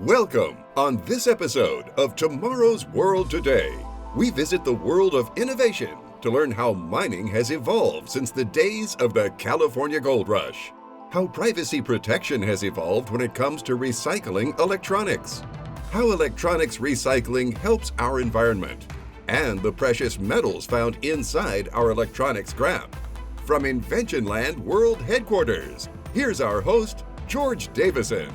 Welcome! On this episode of Tomorrow's World Today, we visit the world of innovation to learn how mining has evolved since the days of the California Gold Rush, how privacy protection has evolved when it comes to recycling electronics, how electronics recycling helps our environment, and the precious metals found inside our electronic scrap. From Inventionland World Headquarters, here's our host, George Davison.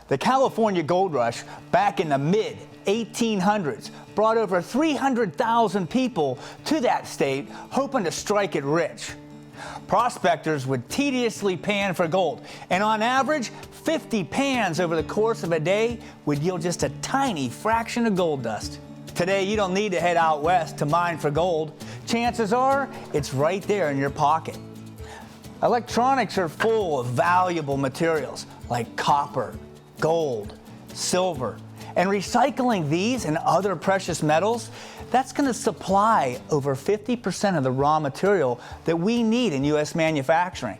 The California Gold Rush back in the mid-1800s brought over 300,000 people to that state hoping to strike it rich. Prospectors would tediously pan for gold, and on average, 50 pans over the course of a day would yield just a tiny fraction of gold dust. Today, you don't need to head out west to mine for gold. Chances are, it's right there in your pocket. Electronics are full of valuable materials like copper, gold, silver, and recycling these and other precious metals, that's going to supply over 50% of the raw material that we need in U.S. manufacturing.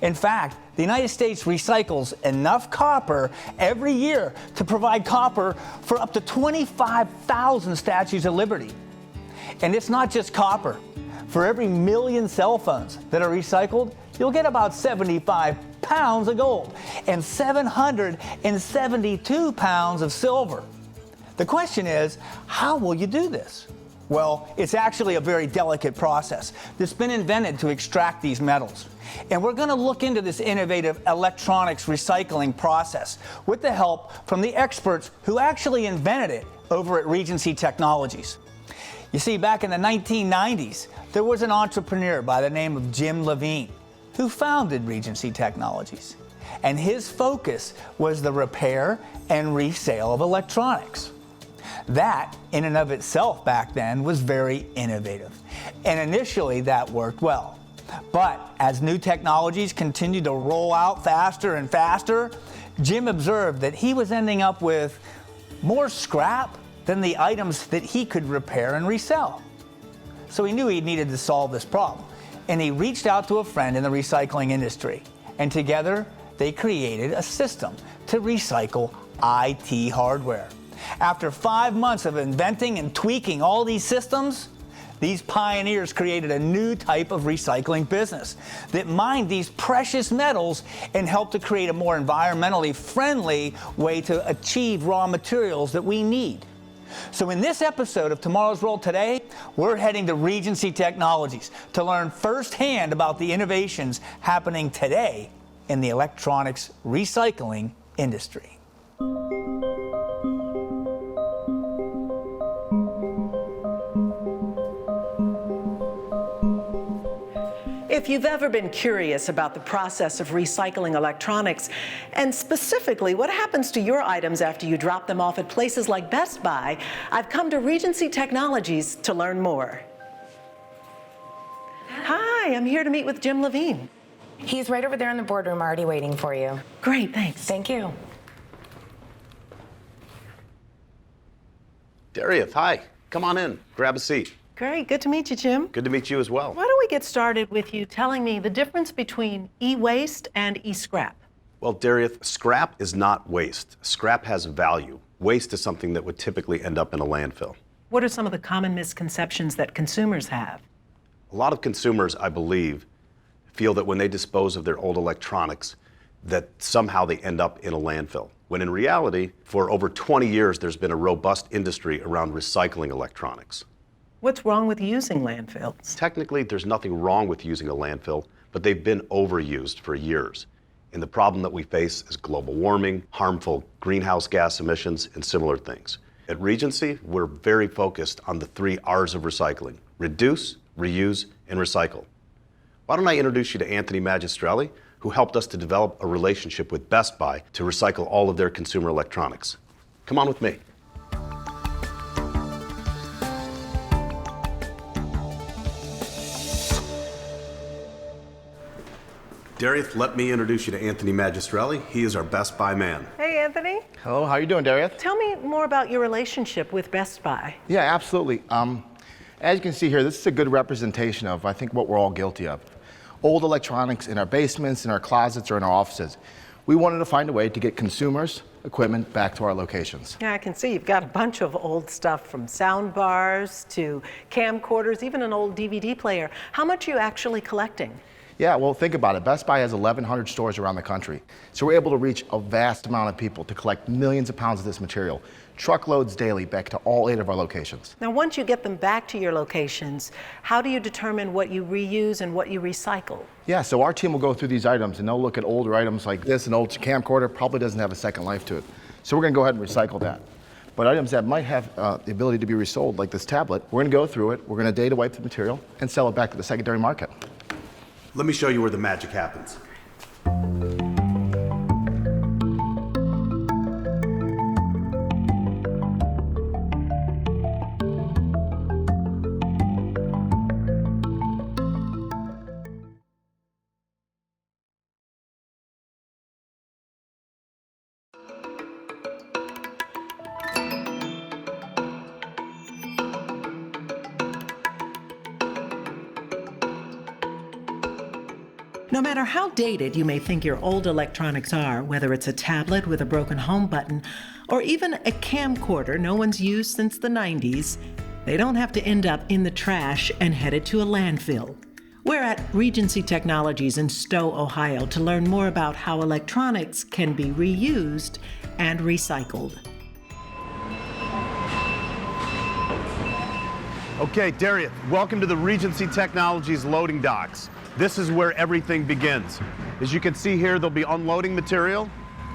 In fact, the United States recycles enough copper every year to provide copper for up to 25,000 Statues of Liberty. And it's not just copper. For every million cell phones that are recycled, you'll get about 75 pounds of gold and 772 pounds of silver. The question is, how will you do this? Well, it's actually a very delicate process that's been invented to extract these metals. And we're going to look into this innovative electronics recycling process with the help from the experts who actually invented it over at Regency Technologies. You see, back in the 1990s, there was an entrepreneur by the name of Jim Levine who founded Regency Technologies. And his focus was the repair and resale of electronics. That, in and of itself back then, was very innovative. And initially, that worked well. But as new technologies continued to roll out faster and faster, Jim observed that he was ending up with more scrap than the items that he could repair and resell. So he knew he needed to solve this problem, and he reached out to a friend in the recycling industry, and together they created a system to recycle IT hardware. After 5 months of inventing and tweaking all these systems, these pioneers created a new type of recycling business that mined these precious metals and helped to create a more environmentally friendly way to achieve raw materials that we need. So in this episode of Tomorrow's World Today, we're heading to Regency Technologies to learn firsthand about the innovations happening today in the electronics recycling industry. If you've ever been curious about the process of recycling electronics, and specifically what happens to your items after you drop them off at places like Best Buy, I've come to Regency Technologies to learn more. Hi, I'm here to meet with Jim Levine. He's right over there in the boardroom already waiting for you. Great, thanks. Thank you. Darius, hi. Come on in. Grab a seat. Great, good to meet you, Jim. Good to meet you as well. Why don't we get started with you telling me the difference between e-waste and e-scrap? Well, Darius, scrap is not waste. Scrap has value. Waste is something that would typically end up in a landfill. What are some of the common misconceptions that consumers have? A lot of consumers, I believe, feel that when they dispose of their old electronics, that somehow they end up in a landfill. When in reality, for over 20 years, there's been a robust industry around recycling electronics. What's wrong with using landfills? Technically, there's nothing wrong with using a landfill, but they've been overused for years. And the problem that we face is global warming, harmful greenhouse gas emissions, and similar things. At Regency, we're very focused on the 3 R's of recycling: reduce, reuse, and recycle. Why don't I introduce you to Anthony Magistrelli, who helped us to develop a relationship with Best Buy to recycle all of their consumer electronics. Come on with me. Darius, let me introduce you to Anthony Magistrelli. He is our Best Buy man. Hey, Anthony. Hello, how are you doing, Darius? Tell me more about your relationship with Best Buy. Yeah, absolutely. As you can see here, this is a good representation of, I think, what we're all guilty of. Old electronics in our basements, in our closets, or in our offices. We wanted to find a way to get consumers equipment back to our locations. Yeah, I can see you've got a bunch of old stuff, from sound bars to camcorders, even an old DVD player. How much are you actually collecting? Yeah, well, think about it. Best Buy has 1,100 stores around the country. So we're able to reach a vast amount of people to collect millions of pounds of this material. Truckloads daily back to all 8 of our locations. Now, once you get them back to your locations, how do you determine what you reuse and what you recycle? Yeah, so our team will go through these items and they'll look at older items like this. An old camcorder probably doesn't have a second life to it. So we're going to go ahead and recycle that. But items that might have the ability to be resold, like this tablet, we're going to go through it, we're going to data wipe the material, and sell it back to the secondary market. Let me show you where the magic happens. No matter how dated you may think your old electronics are, whether it's a tablet with a broken home button or even a camcorder no one's used since the 90s, they don't have to end up in the trash and headed to a landfill. We're at Regency Technologies in Stowe, Ohio to learn more about how electronics can be reused and recycled. Okay, Darius, welcome to the Regency Technologies loading docks. This is where everything begins. As you can see here, there'll be unloading material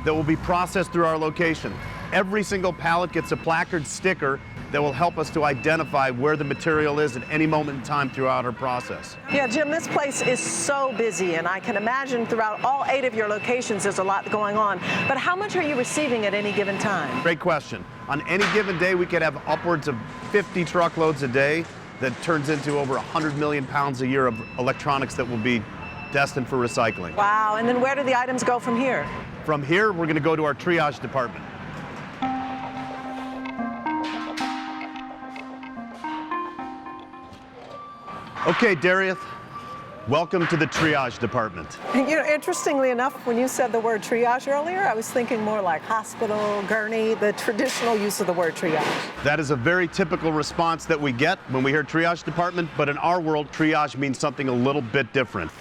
that will be processed through our location. Every single pallet gets a placard sticker that will help us to identify where the material is at any moment in time throughout our process. Yeah, Jim, this place is so busy, and I can imagine throughout all 8 of your locations there's a lot going on. But how much are you receiving at any given time? Great question. On any given day, we could have upwards of 50 truckloads a day. That turns into over 100 million pounds a year of electronics that will be destined for recycling. Wow, and then where do the items go from here? From here, we're going to go to our triage department. Okay, Darius, welcome to the triage department. You know, interestingly enough, when you said the word triage earlier, I was thinking more like hospital, gurney, the traditional use of the word triage. That is a very typical response that we get when we hear triage department, but in our world, triage means something a little bit different.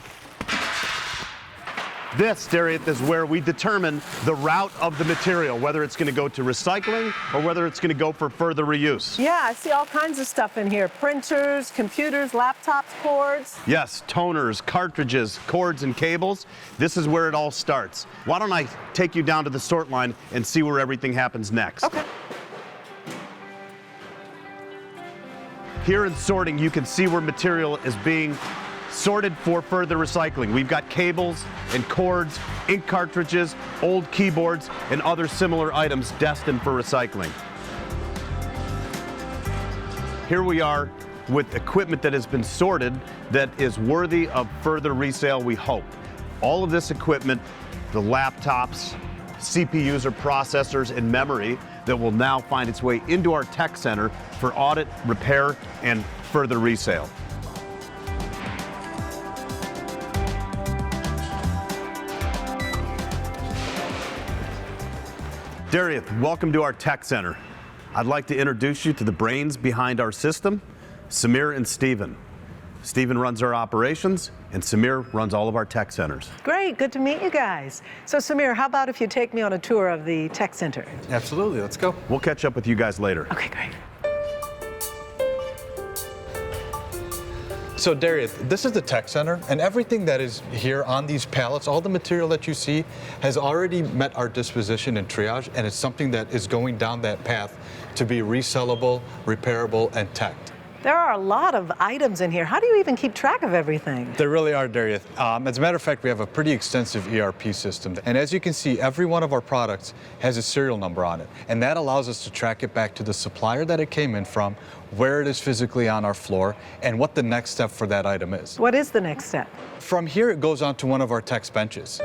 This, Darius, is where we determine the route of the material, whether it's going to go to recycling or whether it's going to go for further reuse. Yeah, I see all kinds of stuff in here. Printers, computers, laptops, cords. Yes, toners, cartridges, cords, and cables. This is where it all starts. Why don't I take you down to the sort line and see where everything happens next? Okay. Here in sorting, you can see where material is being sorted for further recycling. We've got cables and cords, ink cartridges, old keyboards, and other similar items destined for recycling. Here we are with equipment that has been sorted that is worthy of further resale, we hope. All of this equipment, the laptops, CPUs or processors and memory, that will now find its way into our tech center for audit, repair, and further resale. Darius, welcome to our tech center. I'd like to introduce you to the brains behind our system, Samir and Stephen. Stephen runs our operations, and Samir runs all of our tech centers. Great, good to meet you guys. So Samir, how about if you take me on a tour of the tech center? Absolutely, let's go. We'll catch up with you guys later. Okay, great. So Darius, this is the tech center, and everything that is here on these pallets, all the material that you see has already met our disposition and triage, and it's something that is going down that path to be resellable, repairable, and teched. There are a lot of items in here. How do you even keep track of everything? There really are, Darius. As a matter of fact, we have a pretty extensive ERP system. And as you can see, every one of our products has a serial number on it. And that allows us to track it back to the supplier that it came in from, where it is physically on our floor, and what the next step for that item is. What is the next step? From here, it goes on to one of our tech's benches.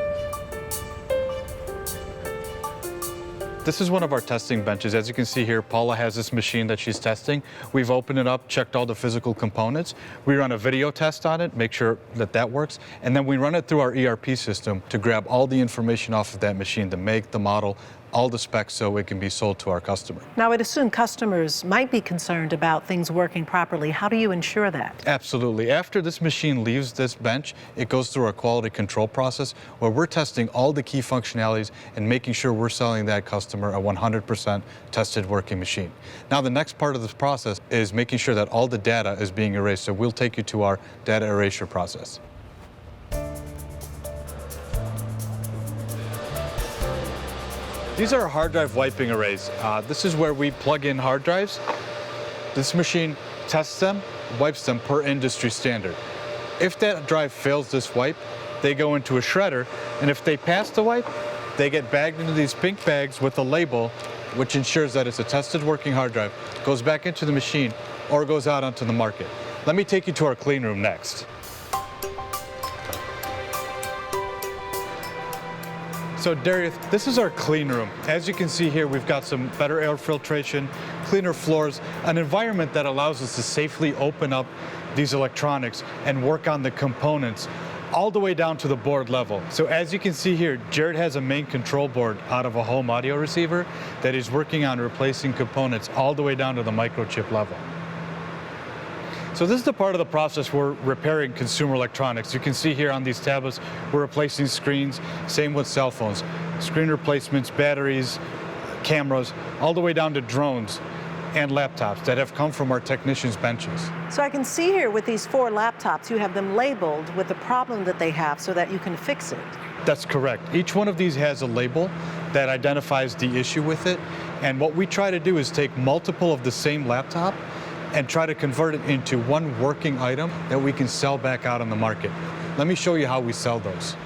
This is one of our testing benches. As you can see here, Paula has this machine that she's testing. We've opened it up, checked all the physical components. We run a video test on it, make sure that that works, and then we run it through our ERP system to grab all the information off of that machine, the make, the model, all the specs so it can be sold to our customer. Now, I'd assume customers might be concerned about things working properly. How do you ensure that? Absolutely. After this machine leaves this bench, it goes through a quality control process where we're testing all the key functionalities and making sure we're selling that customer a 100% tested working machine. Now, the next part of this process is making sure that all the data is being erased. So we'll take you to our data erasure process. These are hard drive wiping arrays. This is where we plug in hard drives. This machine tests them, wipes them per industry standard. If that drive fails this wipe, they go into a shredder, and if they pass the wipe, they get bagged into these pink bags with a label, which ensures that it's a tested working hard drive, goes back into the machine, or goes out onto the market. Let me take you to our clean room next. So Darius, this is our clean room. As you can see here, we've got some better air filtration, cleaner floors, an environment that allows us to safely open up these electronics and work on the components all the way down to the board level. So as you can see here, Jared has a main control board out of a home audio receiver that he's working on replacing components all the way down to the microchip level. So this is the part of the process we're repairing consumer electronics. You can see here on these tablets, we're replacing screens, same with cell phones. Screen replacements, batteries, cameras, all the way down to drones and laptops that have come from our technicians' benches. So I can see here with these 4 laptops, you have them labeled with the problem that they have so that you can fix it. That's correct. Each one of these has a label that identifies the issue with it. And what we try to do is take multiple of the same laptop and try to convert it into one working item that we can sell back out on the market. Let me show you how we sell those.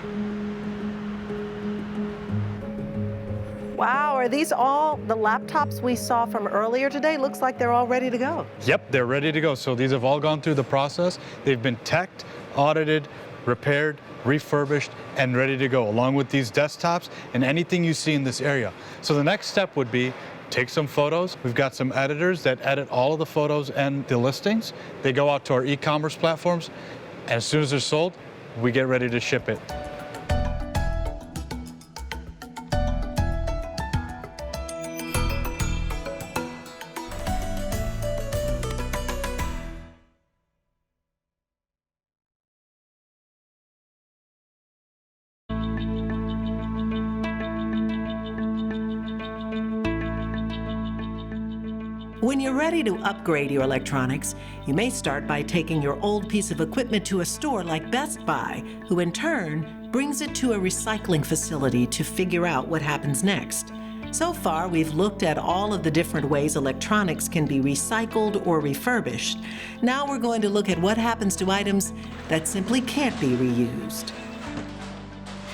Wow, are these all the laptops we saw from earlier today? Looks like they're all ready to go. Yep, they're ready to go. So these have all gone through the process. They've been teched, audited, repaired, refurbished, and ready to go, along with these desktops and anything you see in this area. So the next step would be take some photos. We've got some editors that edit all of the photos and the listings. They go out to our e-commerce platforms. As soon as they're sold, we get ready to ship it. When you're ready to upgrade your electronics, you may start by taking your old piece of equipment to a store like Best Buy, who in turn brings it to a recycling facility to figure out what happens next. So far, we've looked at all of the different ways electronics can be recycled or refurbished. Now we're going to look at what happens to items that simply can't be reused.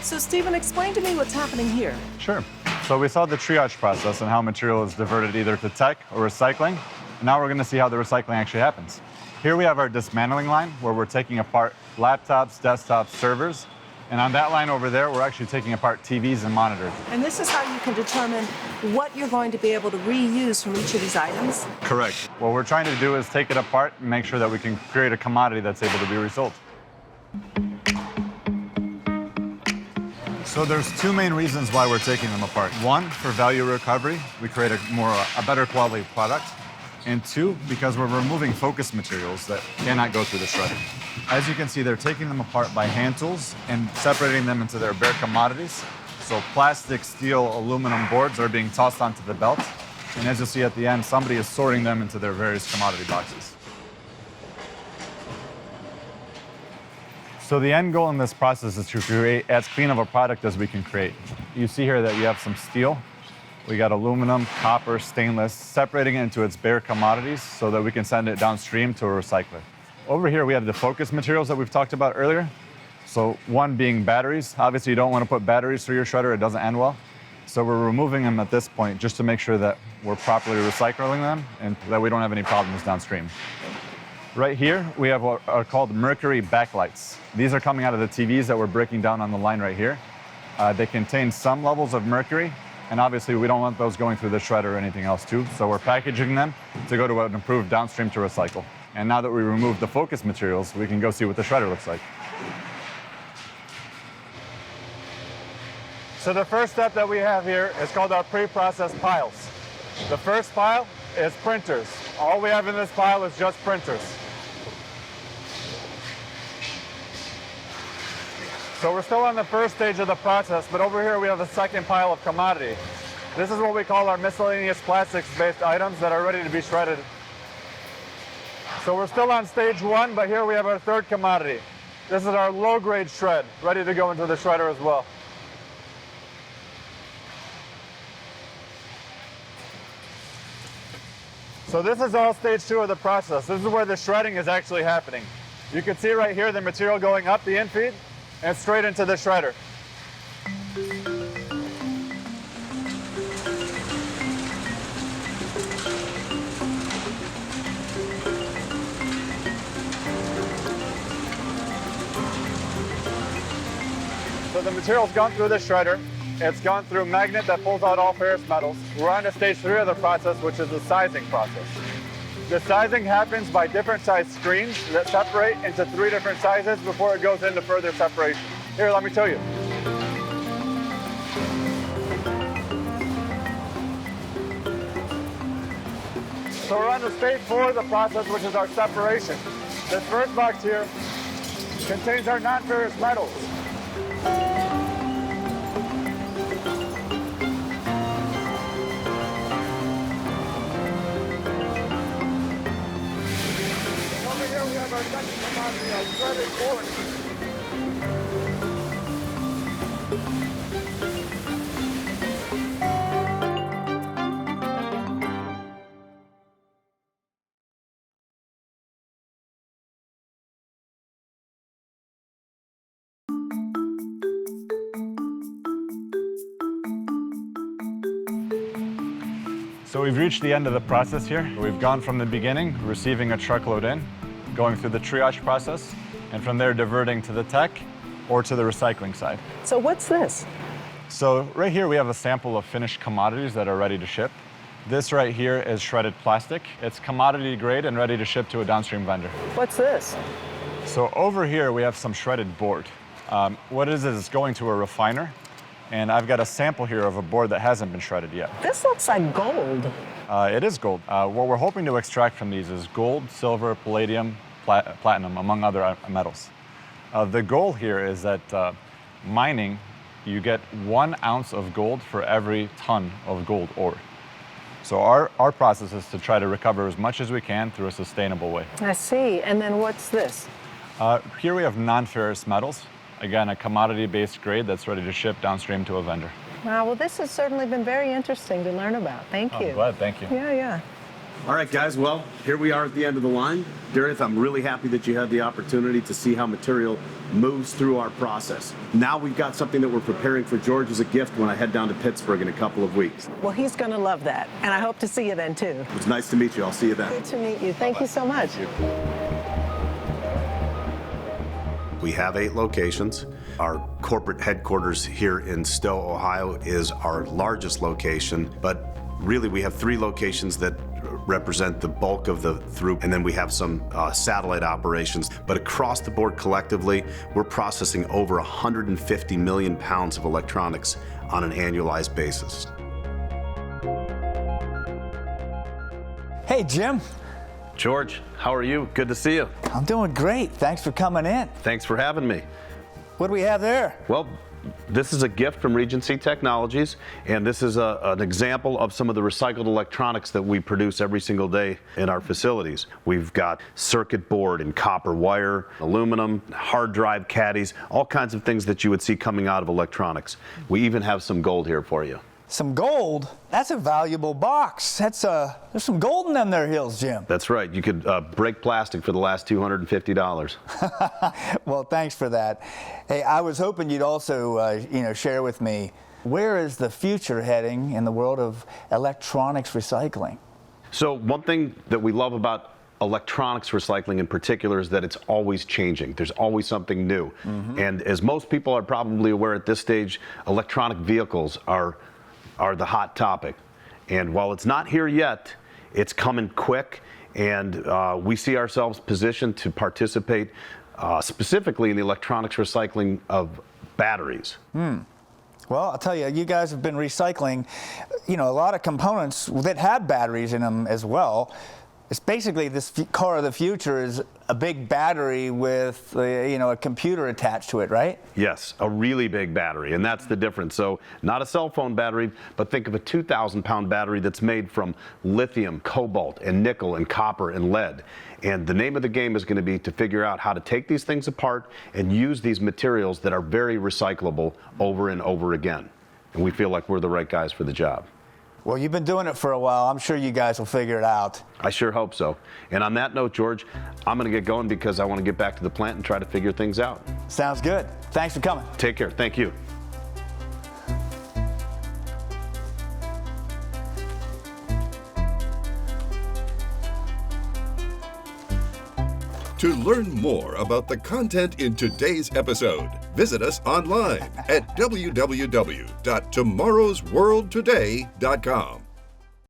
So Stephen, explain to me what's happening here. Sure. So we saw the triage process and how material is diverted either to tech or recycling. And now we're going to see how the recycling actually happens. Here we have our dismantling line where we're taking apart laptops, desktops, servers. And on that line over there, we're actually taking apart TVs and monitors. And this is how you can determine what you're going to be able to reuse from each of these items? Correct. What we're trying to do is take it apart and make sure that we can create a commodity that's able to be resold. So there's 2 main reasons why we're taking them apart. 1, for value recovery, we create a better quality product. And 2, because we're removing focus materials that cannot go through the shredder. As you can see, they're taking them apart by hand tools and separating them into their bare commodities. So plastic, steel, aluminum boards are being tossed onto the belt. And as you'll see at the end, somebody is sorting them into their various commodity boxes. So the end goal in this process is to create as clean of a product as we can create. You see here that we have some steel. We got aluminum, copper, stainless, separating it into its bare commodities so that we can send it downstream to a recycler. Over here, we have the focus materials that we've talked about earlier. So 1 being batteries. Obviously, you don't want to put batteries through your shredder. It doesn't end well. So we're removing them at this point just to make sure that we're properly recycling them and that we don't have any problems downstream. Right here, we have what are called mercury backlights. These are coming out of the TVs that we're breaking down on the line right here. They contain some levels of mercury, and obviously we don't want those going through the shredder or anything else too, so we're packaging them to go to an improved downstream to recycle. And now that we removed the focus materials, we can go see what the shredder looks like. So the first step that we have here is called our pre-processed piles. The first pile is printers. All we have in this pile is just printers. So we're still on the first stage of the process, but over here we have the second pile of commodity. This is what we call our miscellaneous plastics-based items that are ready to be shredded. So we're still on stage one, but here we have our third commodity. This is our low-grade shred, ready to go into the shredder as well. So this is all stage two of the process. This is where the shredding is actually happening. You can see right here the material going up the infeed and straight into the shredder. So the material's gone through the shredder. It's gone through a magnet that pulls out all ferrous metals. We're on to stage three of the process, which is the sizing process. The sizing happens by different size screens that separate into three different sizes before it goes into further separation. Here, let me show you. So we're on to stage four of the process, which is our separation. This first box here contains our non-ferrous metals. Over here we have our second commodity, our shredded board. So we've reached the end of the process here. We've gone from the beginning, receiving a truckload in, going through the triage process, and from there diverting to the tech or to the recycling side. So what's this? So right here we have a sample of finished commodities that are ready to ship. This right here is shredded plastic. It's commodity grade and ready to ship to a downstream vendor. What's this? So over here we have some shredded board. What it is it's going to a refiner. And I've got a sample here of a board that hasn't been shredded yet. This looks like gold. It is gold. What we're hoping to extract from these is gold, silver, palladium, platinum, among other metals. The goal here is that mining, you get 1 ounce of gold for every ton of gold ore. So our process is to try to recover as much as we can through a sustainable way. I see. And then what's this? Here we have non-ferrous metals. Again, a commodity-based grade that's ready to ship downstream to a vendor. Wow, well, this has certainly been very interesting to learn about. Thank you. I'm glad, thank you. Yeah. All right, guys, well, here we are at the end of the line. Dareth, I'm really happy that you had the opportunity to see how material moves through our process. Now we've got something that we're preparing for George as a gift when I head down to Pittsburgh in a couple of weeks. Well, he's going to love that, and I hope to see you then, too. It was nice to meet you. I'll see you then. Good to meet you. Thank you so much. We have 8 locations. Our corporate headquarters here in Stowe, Ohio is our largest location, but really we have 3 locations that represent the bulk of the throughput, and then we have some satellite operations. But across the board collectively, we're processing over 150 million pounds of electronics on an annualized basis. Hey, Jim. George, how are you? Good to see you. I'm doing great. Thanks for coming in. Thanks for having me. What do we have there? Well, this is a gift from Regency Technologies, and this is an example of some of the recycled electronics that we produce every single day in our facilities. We've got circuit board and copper wire, aluminum, hard drive caddies, all kinds of things that you would see coming out of electronics. We even have some gold here for you. Some gold? That's a valuable box. There's some gold in them there hills, Jim. That's right. You could break plastic for the last $250. Well, thanks for that. Hey, I was hoping you'd also, share with me, where is the future heading in the world of electronics recycling? So one thing that we love about electronics recycling in particular is that it's always changing. There's always something new. Mm-hmm. And as most people are probably aware at this stage, electronic vehicles are the hot topic. And while it's not here yet, it's coming quick, and we see ourselves positioned to participate specifically in the electronics recycling of batteries. Well, I'll tell you, you guys have been recycling, a lot of components that have batteries in them as well. It's basically this car of the future is a big battery with, a computer attached to it, right? Yes, a really big battery, and that's the difference. So not a cell phone battery, but think of a 2,000-pound battery that's made from lithium, cobalt, and nickel, and copper, and lead. And the name of the game is going to be to figure out how to take these things apart and use these materials that are very recyclable over and over again. And we feel like we're the right guys for the job. Well, you've been doing it for a while. I'm sure you guys will figure it out. I sure hope so. And on that note, George, I'm going to get going because I want to get back to the plant and try to figure things out. Sounds good. Thanks for coming. Take care. Thank you. To learn more about the content in today's episode, visit us online at www.tomorrowsworldtoday.com.